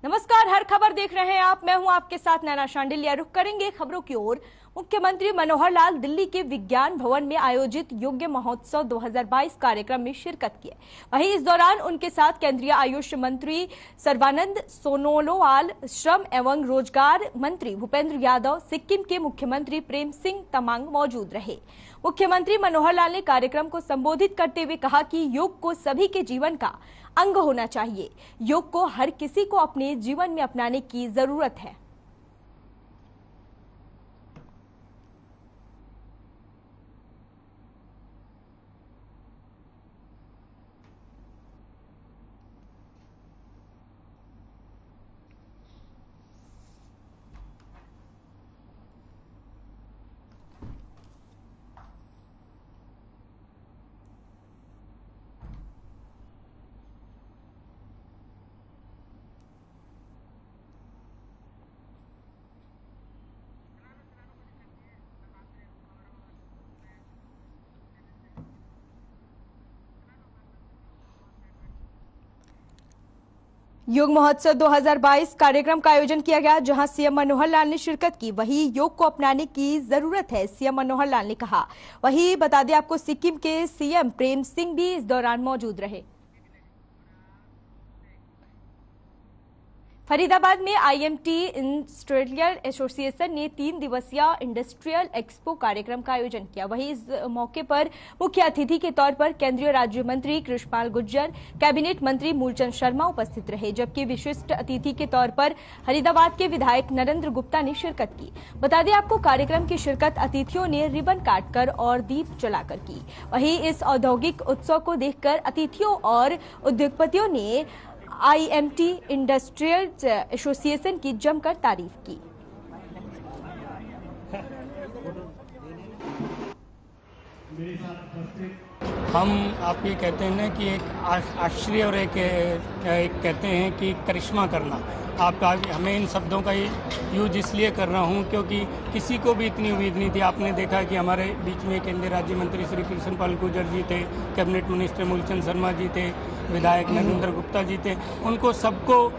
नमस्कार, हर खबर देख रहे हैं आप। मैं हूं आपके साथ नैना शांडिल्य। रुख करेंगे खबरों की ओर। मुख्यमंत्री मनोहर लाल दिल्ली के विज्ञान भवन में आयोजित योग्य महोत्सव 2022 कार्यक्रम में शिरकत किए। वहीं इस दौरान उनके साथ केंद्रीय आयुष मंत्री सर्बानंद सोनोवाल, श्रम एवं रोजगार मंत्री भूपेंद्र यादव, सिक्किम के मुख्यमंत्री प्रेम सिंह तमांग मौजूद रहे। मुख्यमंत्री मनोहर लाल ने कार्यक्रम को संबोधित करते हुए कहा कि योग को सभी के जीवन का अंग होना चाहिए। योग को हर किसी को अपने जीवन में अपनाने की जरूरत है। योग महोत्सव 2022 कार्यक्रम का आयोजन किया गया, जहां सीएम मनोहर लाल ने शिरकत की। वहीं योग को अपनाने की जरूरत है, सीएम मनोहर लाल ने कहा। वहीं बता दें आपको, सिक्किम के सीएम प्रेम सिंह भी इस दौरान मौजूद रहे। फरीदाबाद में आईएमटी इंडस्ट्रियल एसोसिएशन ने 3 दिवसीय इंडस्ट्रियल एक्सपो कार्यक्रम का आयोजन किया। वहीं इस मौके पर मुख्य अतिथि के तौर पर केंद्रीय राज्य मंत्री कृष्णपाल गुर्जर, कैबिनेट मंत्री मूलचंद शर्मा उपस्थित रहे, जबकि विशिष्ट अतिथि के तौर पर फरीदाबाद के विधायक नरेंद्र गुप्ता ने शिरकत की। बता दें आपको, कार्यक्रम की शिरकत अतिथियों ने रिबन काटकर और दीप जलाकर की। वहीं इस औद्योगिक उत्सव को देखकर अतिथियों और उद्योगपतियों ने आईएमटी इंडस्ट्रियल एसोसिएशन की जमकर तारीफ की। हम आप ये कहते हैं ना कि एक आश्चर्य और एक कहते हैं कि करिश्मा करना। आप हमें इन शब्दों का यूज इसलिए कर रहा हूँ क्योंकि किसी को भी इतनी उम्मीद नहीं थी। आपने देखा कि हमारे बीच में केंद्रीय राज्य मंत्री श्री कृष्णपाल गुर्जर जी थे, कैबिनेट मिनिस्टर मूलचंद शर्मा जी थे, विधायक नरेंद्र गुप्ता जी थे। उनको सबको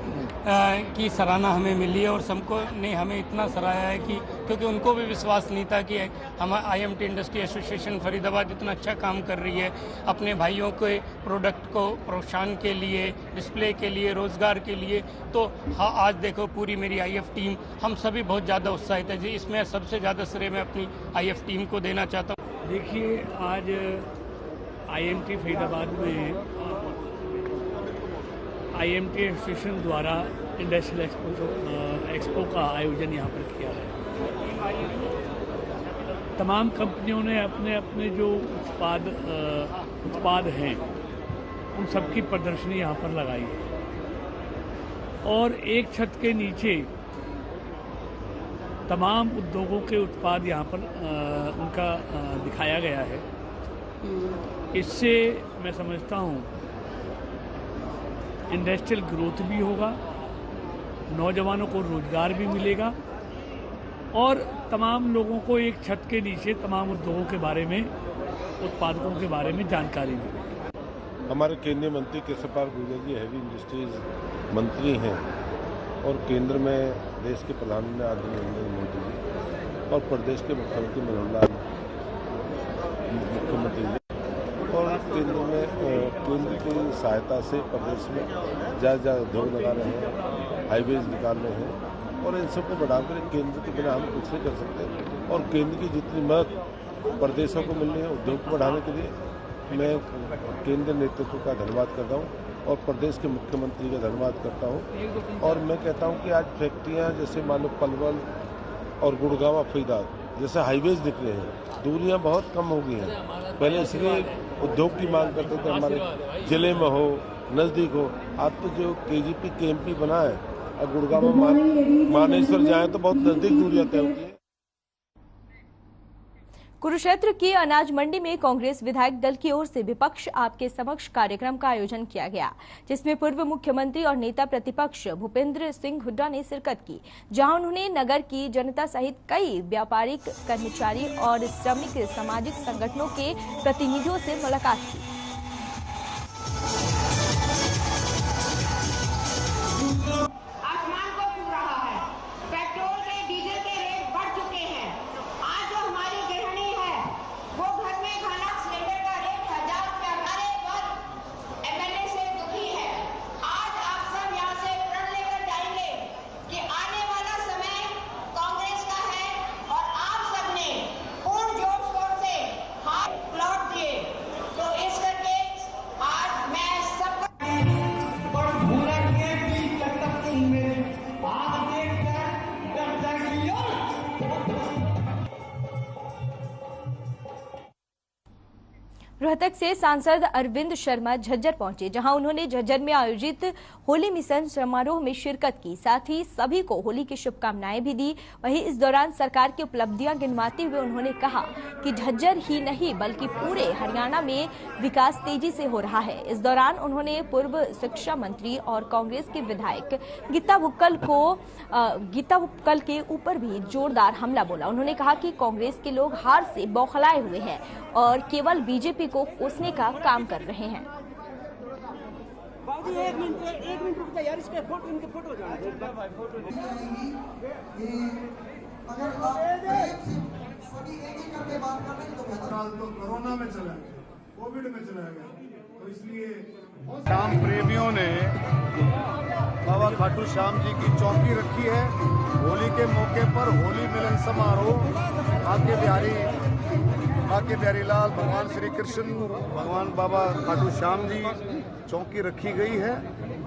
की सराहना हमें मिली है और सबको ने हमें इतना सराहा है कि क्योंकि उनको भी विश्वास नहीं था कि हम आईएमटी इंडस्ट्री एसोसिएशन फरीदाबाद इतना अच्छा काम कर रही है अपने भाइयों के प्रोडक्ट को प्रोत्साहन के लिए, डिस्प्ले के लिए, रोजगार के लिए। तो हाँ, आज देखो पूरी मेरी आईएफ टीम, हम सभी बहुत ज़्यादा उत्साहित है जी। इसमें सबसे ज़्यादा श्रेय मैं अपनी आईएफ टीम को देना चाहता हूँ। देखिए, आज आईएमटी फरीदाबाद में आईएमटी एसोसिएशन द्वारा इंडस्ट्रियल एक्सपो का आयोजन यहाँ पर किया है। तमाम कंपनियों ने अपने अपने जो उत्पाद हैं उन सबकी प्रदर्शनी यहाँ पर लगाई है और एक छत के नीचे तमाम उद्योगों के उत्पाद यहाँ पर उनका दिखाया गया है। इससे मैं समझता हूँ इंडस्ट्रियल ग्रोथ भी होगा, नौजवानों को रोजगार भी मिलेगा और तमाम लोगों को एक छत के नीचे तमाम उद्योगों के बारे में, उत्पादकों के बारे में जानकारी मिलेगी। हमारे केंद्रीय मंत्री कृष्णपाल गुर्जर जी हैवी इंडस्ट्रीज मंत्री हैं और केंद्र में देश के प्रधानमंत्री आदरणीय नरेंद्र मोदी जी और प्रदेश के मुख्यमंत्री मनोहर लाल मुख्यमंत्री जी और केंद्र में केंद्र की सहायता से प्रदेश में ज़्यादा उद्योग लगा रहे हैं, हाईवेज निकाल रहे हैं और इन सबको बढ़ाकर केंद्र के बिना हम कुछ नहीं कर सकते। और केंद्र की जितनी मदद प्रदेशों को मिल रही है उद्योग को बढ़ाने के लिए, मैं केंद्र नेतृत्व का धन्यवाद करता हूँ और प्रदेश के मुख्यमंत्री का धन्यवाद करता हूँ। और मैं कहता हूँ कि आज फैक्ट्रियाँ जैसे मान लो पलवल और गुड़गांव फरीदाबाद जैसे हाईवेज दिख रहे हैं, दूरियां बहुत कम हो गई हैं। पहले इसलिए उद्योग की मांग करते थे हमारे जिले में हो, नज़दीक हो। आज तो जो केजीपी केएमपी बना है और गुड़गांव में मानेसर जाए तो बहुत नज़दीक दूरियां तय होती है। कुरुक्षेत्र की अनाज मंडी में कांग्रेस विधायक दल की ओर से विपक्ष आपके समक्ष कार्यक्रम का आयोजन किया गया, जिसमें पूर्व मुख्यमंत्री और नेता प्रतिपक्ष भूपेंद्र सिंह हुड्डा ने शिरकत की, जहां उन्होंने नगर की जनता सहित कई व्यापारिक, कर्मचारी और श्रमिक सामाजिक संगठनों के प्रतिनिधियों से मुलाकात की। रोहतक से सांसद अरविंद शर्मा झज्जर पहुंचे, जहां उन्होंने झज्जर में आयोजित होली मिशन समारोह में शिरकत की। साथ ही सभी को होली की शुभकामनाएं भी दी। वहीं इस दौरान सरकार की उपलब्धियां गिनवाते हुए उन्होंने कहा कि झज्जर ही नहीं बल्कि पूरे हरियाणा में विकास तेजी से हो रहा है। इस दौरान उन्होंने पूर्व शिक्षा मंत्री और कांग्रेस के विधायक गीता भुक्कल के ऊपर भी जोरदार हमला बोला। उन्होंने कहा कि कांग्रेस के लोग हार से बौखलाए हुए हैं और केवल बीजेपी को कोसने का काम कर रहे हैं। एक मिनट रुक जा यार, इसके फोटो इनके फोटो जो तो कोरोना में चला गया, कोविड में चला गया, तो इसलिए श्याम प्रेमियों ने बाबा खाटू श्याम जी की चौकी रखी है। होली के मौके पर होली मिलन समारोह बाके बिहारी लाल, भगवान श्री कृष्ण, भगवान बाबा खाटू श्याम जी चौकी रखी गई है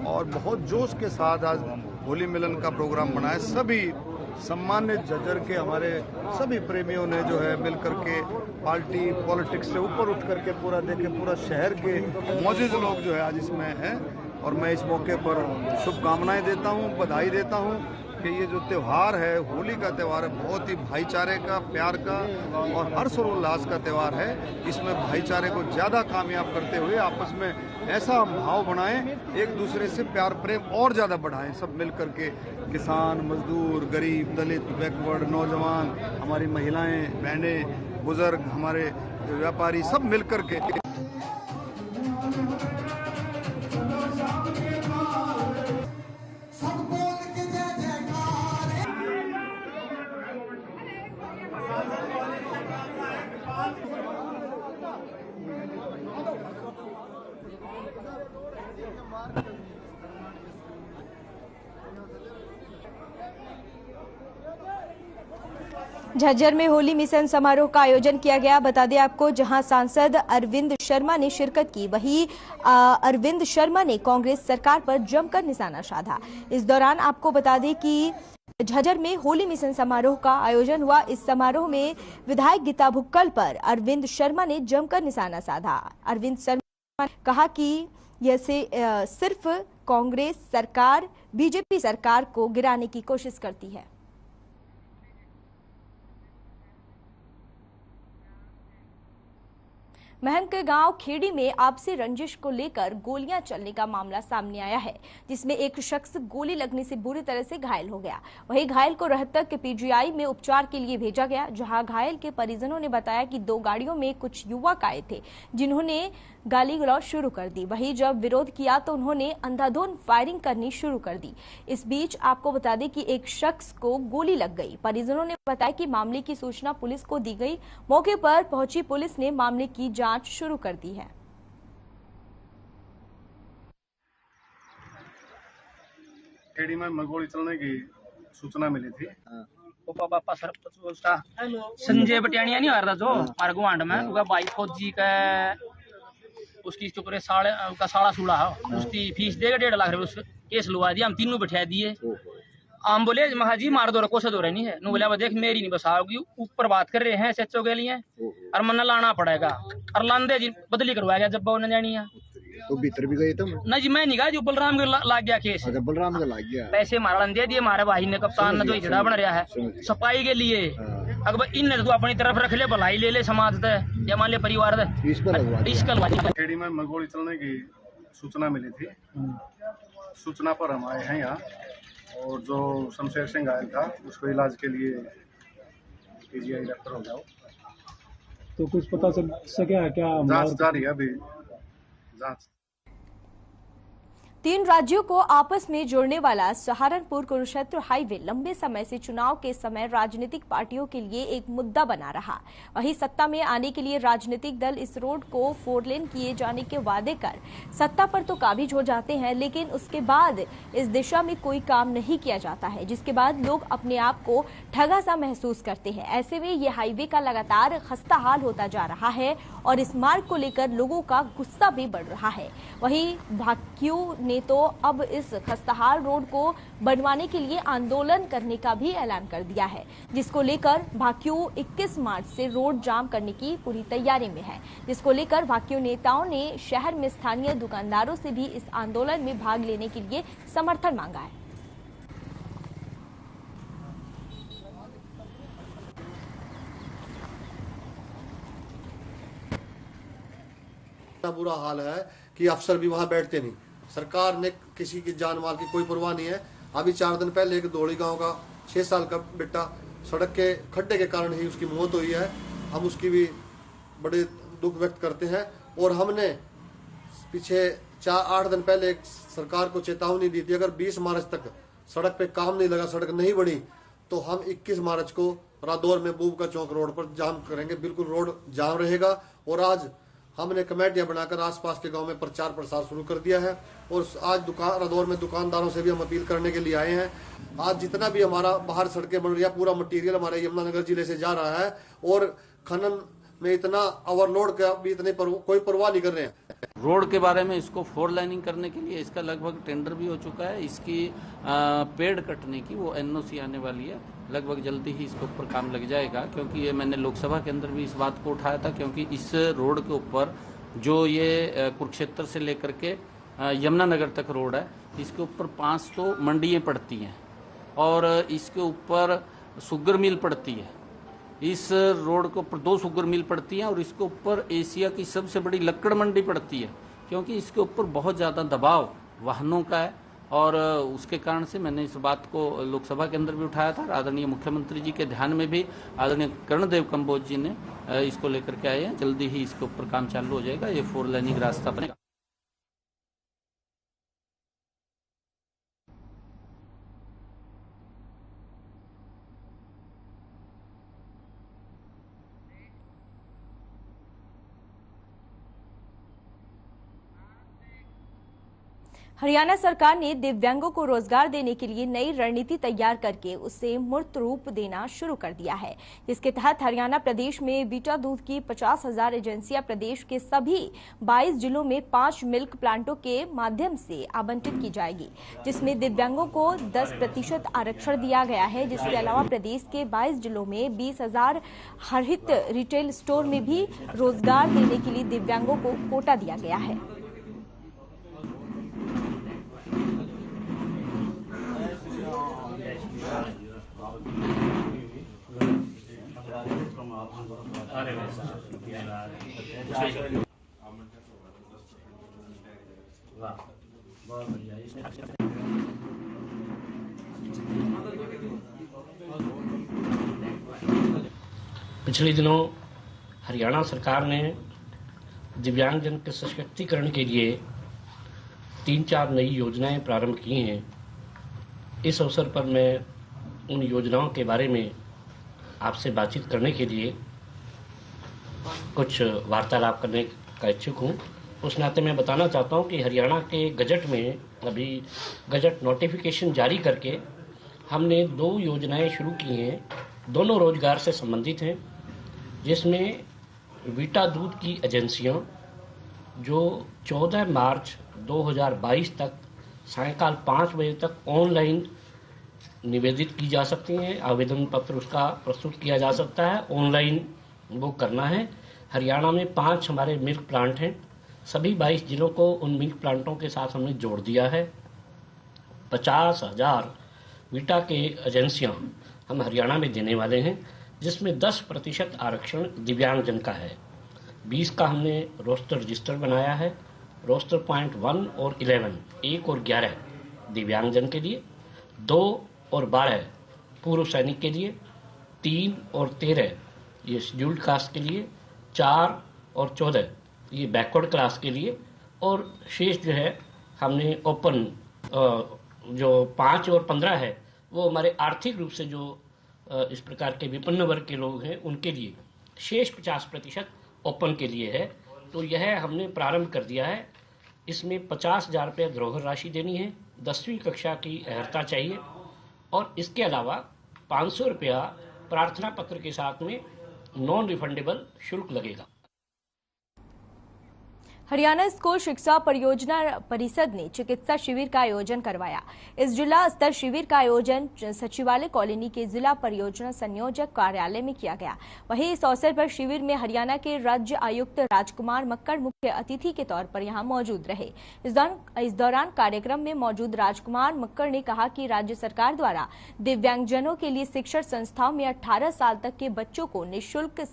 और बहुत जोश के साथ आज होली मिलन का प्रोग्राम बनाया। सभी सम्मानित झज्जर के हमारे सभी प्रेमियों ने जो है मिलकर के पार्टी पॉलिटिक्स से ऊपर उठ करके पूरा शहर के मौजूद लोग जो है आज इसमें हैं और मैं इस मौके पर शुभकामनाएं देता हूं, बधाई देता हूं कि ये जो त्यौहार है, होली का त्यौहार है, बहुत ही भाईचारे का, प्यार का और हर्षोल्लास का त्यौहार है। इसमें भाईचारे को ज़्यादा कामयाब करते हुए आपस में ऐसा भाव बनाएं, एक दूसरे से प्यार प्रेम और ज़्यादा बढ़ाएं। सब मिल करके किसान, मजदूर, गरीब, दलित, बैकवर्ड, नौजवान, हमारी महिलाएं, बहनें, बुजुर्ग, हमारे व्यापारी सब मिल करके झज्जर में होली मिशन समारोह का आयोजन किया गया। बता दें आपको, जहां सांसद अरविंद शर्मा ने शिरकत की, वहीं अरविंद शर्मा ने कांग्रेस सरकार पर जमकर निशाना साधा। इस दौरान आपको बता दें कि झज्जर में होली मिशन समारोह का आयोजन हुआ। इस समारोह में विधायक गीता भुक्कल पर अरविंद शर्मा ने जमकर निशाना साधा। अरविंद शर्मा ने कहा कि यह सिर्फ कांग्रेस सरकार बीजेपी सरकार को गिराने की कोशिश करती है। महम के गांव खेड़ी में आपसी रंजिश को लेकर गोलियां चलने का मामला सामने आया है, जिसमें एक शख्स गोली लगने से बुरी तरह से घायल हो गया। वहीं घायल को रोहतक के पीजीआई में उपचार के लिए भेजा गया, जहां घायल के परिजनों ने बताया कि 2 गाड़ियों में कुछ युवक आए थे जिन्होंने गाली गलौज शुरू कर दी। वहीं जब विरोध किया तो उन्होंने अंधाधुंध फायरिंग करनी शुरू कर दी। इस बीच आपको बता दें कि एक शख्स को गोली लग गई। परिजनों ने बताया कि मामले की सूचना पुलिस को दी गई। मौके पर पहुंची पुलिस ने मामले की जांच शुरू कर दी है। खेड़ी में गोली चलने की सूचना मिली थी। पापा सरपंच उसका संजय बटियानिया नहीं आ रहा जो हमारे गुआंड में उनका भाई फौजी का उसकी चुकरे साड़ा सूड़ा है, उसकी फीस देगा 1.5 लाख रुपए। उसके केस लुआ दिया, हम तीनों बैठा दिए। हम बोले महाजी मार दो, कोसा दो नहीं है। बोला देख मेरी नहीं बस आओगी, ऊपर बात कर रहे हैं सच्चो के लिए और मन लाना पड़ेगा और लांदे जी बदली करवाया गया जब उन्हें जानी है। तो भीतर भी गए तुम? नहीं जी मैं नहीं गया, जो बलराम के लाग गया केस। अच्छा, बलराम का लाग गया। पैसे मारा दे दिए हमारे भाई ने, कप्तान ने जो झड़ा बन रहा है सफाई के लिए। अगर इन तो अपनी तरफ रख ले, भलाई ले ले समाज से या मान ले परिवार से। खेड़ी में गोली चलने की सूचना मिली थी। सूचना पर हम आए हैं यहाँ और जो शमशेर सिंह घायल था उसको इलाज के लिए पीजीआई रेफर हो गया। तो कुछ पता चल सका क्या? जांच जारी है अभी, जांच। 3 राज्यों को आपस में जोड़ने वाला सहारनपुर कुरुक्षेत्र हाईवे लंबे समय से चुनाव के समय राजनीतिक पार्टियों के लिए एक मुद्दा बना रहा। वहीं सत्ता में आने के लिए राजनीतिक दल इस रोड को 4 लेन किए जाने के वादे कर सत्ता पर तो काबिज हो जाते हैं, लेकिन उसके बाद इस दिशा में कोई काम नहीं किया जाता है, जिसके बाद लोग अपने आप को ठगा सा महसूस करते हैं। ऐसे में ये हाईवे का लगातार खस्ता हाल होता जा रहा है और इस मार्ग को लेकर लोगों का गुस्सा भी बढ़ रहा है। वहीं भाकियू ने तो अब इस खस्ताहाल रोड को बनवाने के लिए आंदोलन करने का भी ऐलान कर दिया है, जिसको लेकर भाकियू 21 मार्च से रोड जाम करने की पूरी तैयारी में है, जिसको लेकर भाकियू नेताओं ने शहर में स्थानीय दुकानदारों से भी इस आंदोलन में भाग लेने के लिए समर्थन मांगा है। बुरा हाल है कि अफसर भी वहां बैठते नहीं। सरकार ने किसी की जान माल की कोई परवाह नहीं है। अभी 4 दिन पहले एक धौली गांव का 6 साल का बेटा सड़क के खड्डे के कारण ही उसकी मौत हुई है। हम उसकी भी बड़े दुख व्यक्त करते हैं और हमने पीछे 8 दिन पहले एक सरकार को चेतावनी दी थी, अगर 20 मार्च तक सड़क पे काम नहीं लगा, सड़क नहीं बनी, तो हम 21 मार्च को रादौर में बूब का चौक रोड पर जाम करेंगे। बिल्कुल रोड जाम रहेगा। और आज हमने कमेटियां बनाकर आसपास के गांव में प्रचार प्रसार शुरू कर दिया है और आज रादौर में दुकानदारों से भी हम अपील करने के लिए आए हैं। आज जितना भी हमारा बाहर सड़कें बन रही है, पूरा मटेरियल हमारे यमुनानगर जिले से जा रहा है और खनन में इतना ओवरलोड का भी इतने कोई परवाह नहीं कर रहे हैं। रोड के बारे में इसको 4 लाइनिंग करने के लिए इसका लगभग टेंडर भी हो चुका है। इसकी पेड़ कटने की वो NOC आने वाली है, लगभग जल्दी ही इसके ऊपर काम लग जाएगा, क्योंकि ये मैंने लोकसभा के अंदर भी इस बात को उठाया था, क्योंकि इस रोड के ऊपर जो ये कुरुक्षेत्र से लेकर के यमुनानगर तक रोड है, इसके ऊपर 500 मंडियाँ पड़ती हैं और इसके ऊपर शुगर मिल पड़ती है। इस रोड के ऊपर 2 शुगर मिल पड़ती हैं और इसके ऊपर एशिया की सबसे बड़ी लक्कड़ मंडी पड़ती है, क्योंकि इसके ऊपर बहुत ज़्यादा दबाव वाहनों का है। और उसके कारण से मैंने इस बात को लोकसभा के अंदर भी उठाया था। आदरणीय मुख्यमंत्री जी के ध्यान में भी आदरणीय कर्णदेव कंबोज जी ने इसको लेकर के आए हैं। जल्दी ही इसके ऊपर काम चालू हो जाएगा, ये 4 लाइनिंग रास्ता बनेगा। हरियाणा सरकार ने दिव्यांगों को रोजगार देने के लिए नई रणनीति तैयार करके उसे मूर्त रूप देना शुरू कर दिया है, जिसके तहत हरियाणा प्रदेश में बीटा दूध की 50,000 एजेंसियां प्रदेश के सभी 22 जिलों में 5 मिल्क प्लांटों के माध्यम से आवंटित की जाएगी, जिसमें दिव्यांगों को 10% आरक्षण दिया गया है। जिसके अलावा प्रदेश के 22 जिलों में 20,000 हरित रिटेल स्टोर में भी रोजगार देने के लिए दिव्यांगों को कोटा दिया गया है। पिछले दिनों हरियाणा सरकार ने दिव्यांगजन के सशक्तिकरण के लिए 3-4 नई योजनाएं प्रारंभ की हैं। इस अवसर पर मैं उन योजनाओं के बारे में आपसे बातचीत करने के लिए कुछ वार्तालाप करने का इच्छुक हूँ। उस नाते मैं बताना चाहता हूँ कि हरियाणा के गजट में अभी गजट नोटिफिकेशन जारी करके हमने 2 योजनाएं शुरू की हैं, दोनों रोजगार से संबंधित हैं, जिसमें बीटा दूध की एजेंसियां जो 14 मार्च 2022 तक सायंकाल 5 बजे तक ऑनलाइन निवेदित की जा सकती हैं। आवेदन पत्र उसका प्रस्तुत किया जा सकता है, ऑनलाइन बुक करना है। हरियाणा में 5 हमारे मिल्क प्लांट हैं, सभी 22 जिलों को उन मिल्क प्लांटों के साथ हमने जोड़ दिया है। 50,000 बीटा के एजेंसियां हम हरियाणा में देने वाले हैं, जिसमें 10% आरक्षण दिव्यांगजन का है। 20 का हमने रोस्टर रजिस्टर बनाया है। रोस्टर पॉइंट 1 और 11, 1 और 11 दिव्यांगजन के लिए, 2 और 12 पूर्व सैनिक के लिए, 3 और 13 ये शेड्यूल्ड कास्ट के लिए, 4 और 14 ये बैकवर्ड क्लास के लिए, और शेष जो है हमने ओपन जो 5 और 15 है वो हमारे आर्थिक रूप से जो इस प्रकार के विपन्न वर्ग के लोग हैं उनके लिए। शेष 50% ओपन के लिए है। तो यह हमने प्रारंभ कर दिया है। इसमें 50,000 रुपये धरोहर राशि देनी है, 10वीं कक्षा की अर्हता चाहिए, और इसके अलावा 500 रुपया प्रार्थना पत्र के साथ में नॉन रिफंडेबल शुल्क लगेगा। हरियाणा स्कूल शिक्षा परियोजना परिषद ने चिकित्सा शिविर का आयोजन करवाया। इस जिला स्तर शिविर का आयोजन सचिवालय कॉलोनी के जिला परियोजना संयोजक कार्यालय में किया गया। वहीं इस अवसर पर शिविर में हरियाणा के राज्य आयुक्त राजकुमार मक्कड़ मुख्य अतिथि के तौर पर यहां मौजूद रहे। इस दौरान कार्यक्रम में मौजूद राजकुमार मक्कड़ ने कहा कि राज्य सरकार द्वारा दिव्यांगजनों के लिए शिक्षण संस्थाओं में 18 साल तक के बच्चों को निःशुल्क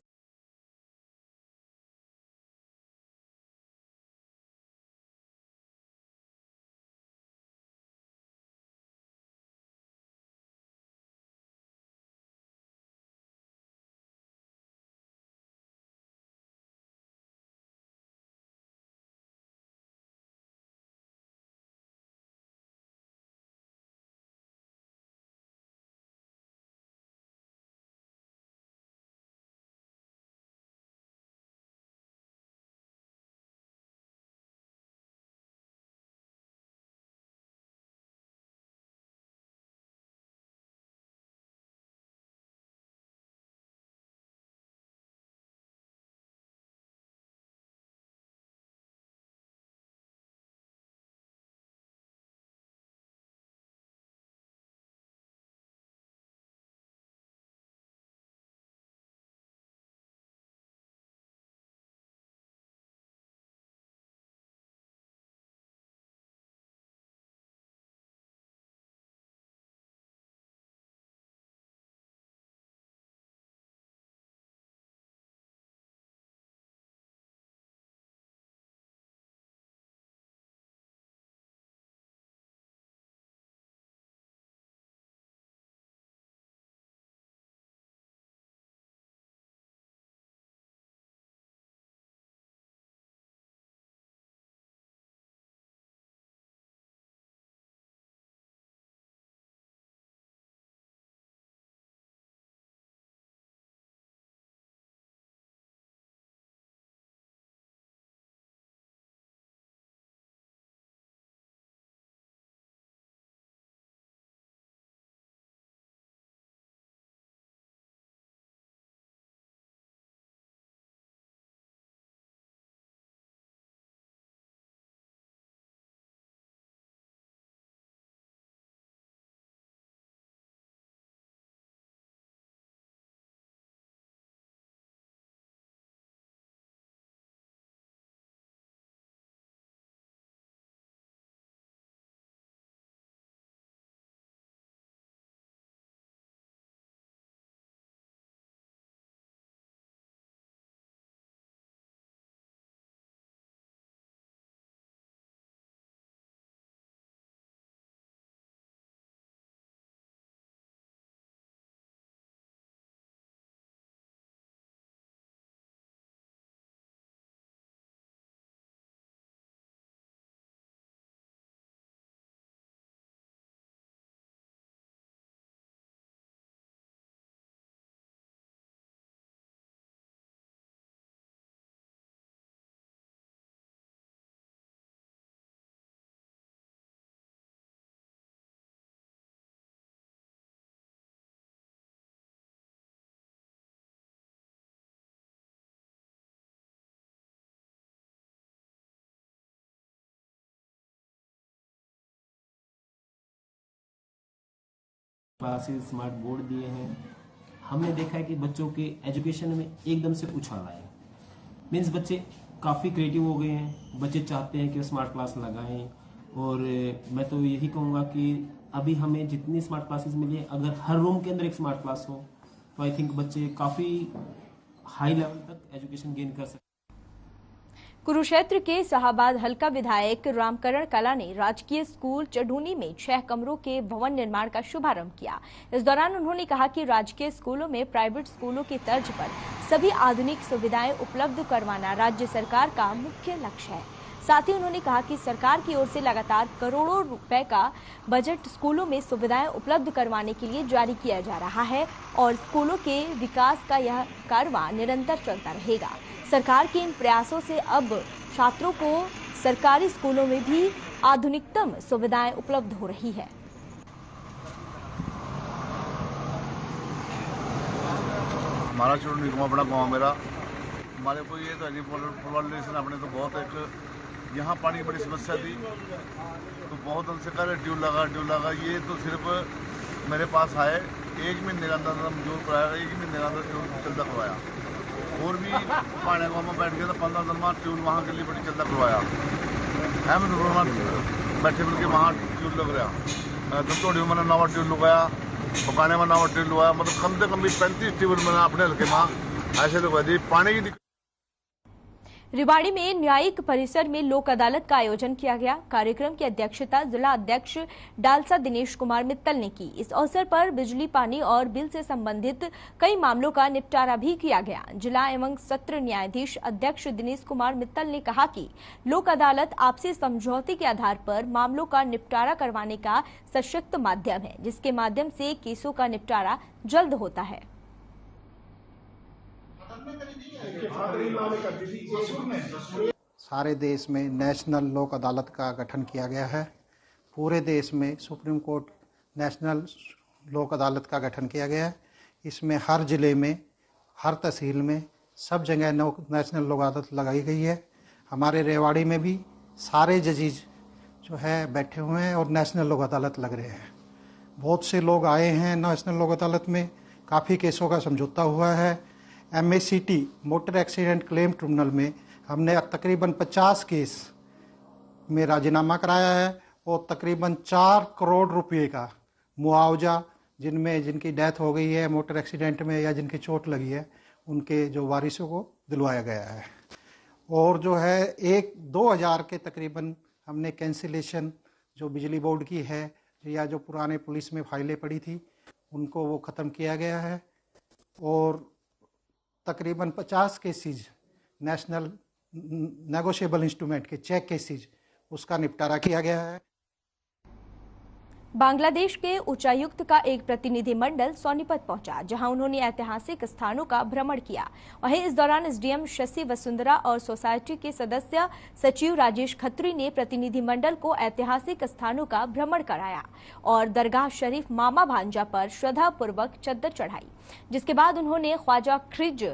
क्लासेस स्मार्ट बोर्ड दिए हैं। हमने देखा है कि बच्चों के एजुकेशन में एकदम से उछाल आए। मीन्स बच्चे काफ़ी क्रिएटिव हो गए हैं। बच्चे चाहते हैं कि वो स्मार्ट क्लास लगाएं और मैं तो यही कहूँगा कि अभी हमें जितनी स्मार्ट क्लासेस मिली है, अगर हर रूम के अंदर एक स्मार्ट क्लास हो तो आई थिंक बच्चे काफ़ी हाई लेवल तक एजुकेशन गेन कर सकते हैं। कुरुक्षेत्र के शाहबाद हल्का विधायक रामकरण कला ने राजकीय स्कूल चढ़ूनी में 6 कमरों के भवन निर्माण का शुभारंभ किया। इस दौरान उन्होंने कहा कि राजकीय स्कूलों में प्राइवेट स्कूलों की तर्ज पर सभी आधुनिक सुविधाएं उपलब्ध करवाना राज्य सरकार का मुख्य लक्ष्य है। साथ ही उन्होंने कहा कि सरकार की ओर से लगातार करोड़ों रुपए का बजट स्कूलों में सुविधाएं उपलब्ध करवाने के लिए जारी किया जा रहा है और स्कूलों के विकास का यह कारवां निरंतर चलता रहेगा। सरकार के इन प्रयासों से अब छात्रों को सरकारी स्कूलों में भी आधुनिकतम सुविधाएं उपलब्ध हो रही है। हमारा चुनाव निगम अपना गाँव मेरा हमारे को ये तो एग्रीकल्चर अपने तो बहुत एक यहाँ पानी की बड़ी समस्या थी, तो बहुत दिन से कर ट्यूब लगा ये तो सिर्फ मेरे पास आए 1 महीने का अंदर मंजूर कराया, 1 महीने का अंदर ट्यूब चलता करवाया। और भी पानी गाँव में बैठ गया तो 15 दिन में ट्यूब वहाँ के लिए बड़ी चलता करवाया है। मैं बैठे मिल के वहाँ ट्यूब लग रहा, दमतोड़ी मैंने नवा ट्यूब लगाया, पकाने में नवा ट्यूब लगाया, मतलब कम से कम भी 35 ट्यूब मैंने अपने हल्के में ऐसे लगवा दी। पानी की रेवाड़ी में न्यायिक परिसर में लोक अदालत का आयोजन किया गया। कार्यक्रम की अध्यक्षता जिला अध्यक्ष डालसा दिनेश कुमार मित्तल ने की। इस अवसर पर बिजली, पानी और बिल से संबंधित कई मामलों का निपटारा भी किया गया। जिला एवं सत्र न्यायाधीश अध्यक्ष दिनेश कुमार मित्तल ने कहा कि लोक अदालत आपसी समझौते के आधार पर मामलों का निपटारा करवाने का सशक्त माध्यम है, जिसके माध्यम से केसों का निपटारा जल्द होता है। सारे देश में नेशनल लोक अदालत का गठन किया गया है। पूरे देश में सुप्रीम कोर्ट नेशनल लोक अदालत का गठन किया गया है। इसमें हर जिले में, हर तहसील में, सब जगह नेशनल लोक अदालत लगाई गई है। हमारे रेवाड़ी में भी सारे जजीज जो है बैठे हुए हैं और नेशनल लोक अदालत लग रहे हैं। बहुत से लोग आए हैं नेशनल लोक अदालत में, काफ़ी केसों का समझौता हुआ है। MACT motor accident claim tribunal में हमने तकरीबन 50 केस में राजीनामा कराया है और तकरीबन 4 करोड़ रुपए का मुआवजा जिनकी डेथ हो गई है मोटर एक्सीडेंट में या जिनकी चोट लगी है उनके जो वारिसों को दिलवाया गया है। और जो है 1-2 हज़ार के तकरीबन हमने कैंसिलेशन जो बिजली बोर्ड की है या जो पुराने पुलिस में फाइलें पड़ी थी उनको वो ख़त्म किया गया है। और तकरीबन 50 केसेज नेशनल नेगोशिएबल इंस्ट्रूमेंट के चेक केसेज उसका निपटारा किया गया है। बांग्लादेश के उच्चायुक्त का एक प्रतिनिधिमंडल सोनीपत पहुंचा, जहां उन्होंने ऐतिहासिक स्थानों का भ्रमण किया। वहीं इस दौरान SDM शशि वसुंधरा और सोसाइटी के सदस्य सचिव राजेश खत्री ने प्रतिनिधिमंडल को ऐतिहासिक स्थानों का भ्रमण कराया और दरगाह शरीफ मामा भांजा पर श्रद्धापूर्वक चद्दर चढ़ाई, जिसके बाद उन्होंने ख्वाजा खिज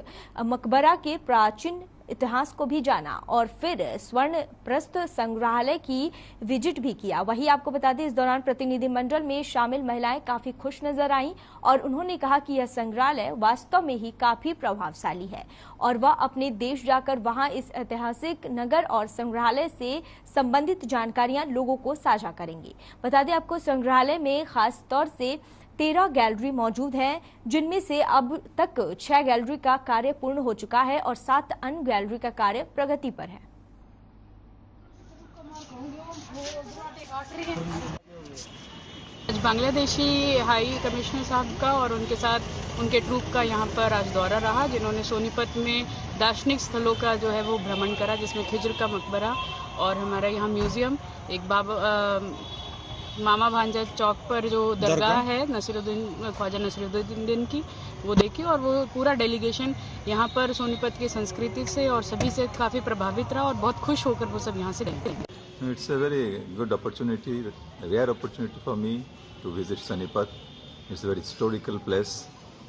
मकबरा के प्राचीन इतिहास को भी जाना और फिर स्वर्ण प्रस्थ संग्रहालय की विजिट भी किया। वहीं आपको बता दें, इस दौरान प्रतिनिधिमंडल में शामिल महिलाएं काफी खुश नजर आईं और उन्होंने कहा कि यह संग्रहालय वास्तव में ही काफी प्रभावशाली है और वह अपने देश जाकर वहां इस ऐतिहासिक नगर और संग्रहालय से संबंधित जानकारियां लोगों को साझा करेंगी। बता दें आपको, संग्रहालय में खास तौर से 13 गैलरी मौजूद हैं, जिनमें से अब तक 6 गैलरी का कार्य पूर्ण हो चुका है और 7 अन्य गैलरी का कार्य प्रगति पर है। आज बांग्लादेशी हाई कमिश्नर साहब का और उनके साथ उनके ट्रूप का यहाँ पर आज दौरा रहा, जिन्होंने सोनीपत में दार्शनिक स्थलों का जो है वो भ्रमण करा, जिसमें खिज्र का मकबरा और हमारा यहाँ म्यूजियम, एक मामा भांजा चौक पर जो दरगाह है नसीरुद्दीन ख्वाजा नसीरुद्दीन की, वो देखी। और वो पूरा डेलीगेशन यहाँ पर सोनीपत की संस्कृति से और सभी से काफ़ी प्रभावित रहा और बहुत खुश होकर वो सब यहाँ से रहते हैं। It's a very good opportunity, a rare opportunity for me to visit Sonipat. It's a very historical place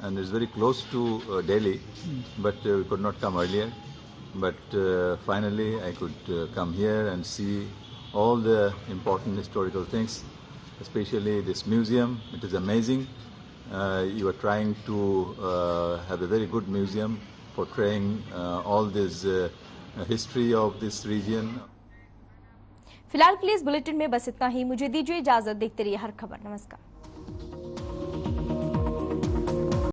and it's very close to Delhi, but we could not come earlier. But finally I could come here and see all the important historical things, especially this museum. It is amazing. You are trying to have a very good museum portraying all this history of this region. फिलहाल के लिए इस bulletin में बस इतना ही। मुझे दीजिए इजाजत। देखते रहिए हर खबर। नमस्कार।